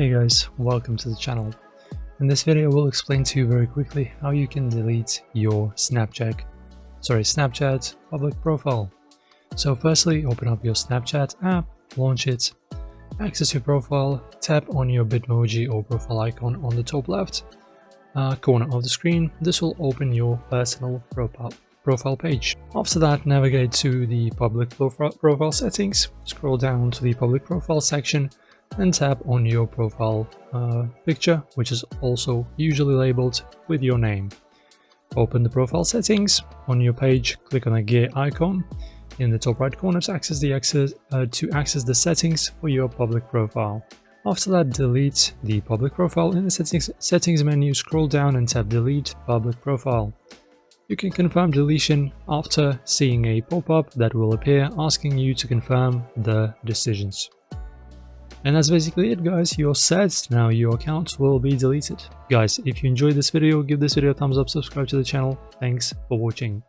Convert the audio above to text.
Hey guys, welcome to the channel. In this video we'll explain to you very quickly how you can delete your Snapchat public profile. So firstly, open up your Snapchat app, launch it, access your profile, tap on your Bitmoji or profile icon on the top left corner of the screen. This will open your personal profile page. After that, navigate to the public profile settings, scroll down to the public profile section and tap on your profile picture, which is also usually labeled with your name. Open the profile settings. On your page, click on a gear icon in the top right corner to access the settings for your public profile. After that, delete the public profile. In the settings menu, scroll down and tap delete public profile. You can confirm deletion after seeing a pop-up that will appear asking you to confirm the decisions. And that's basically it, guys. You're set. Now your account will be deleted. Guys, if you enjoyed this video, give this video a thumbs up, subscribe to the channel. Thanks for watching.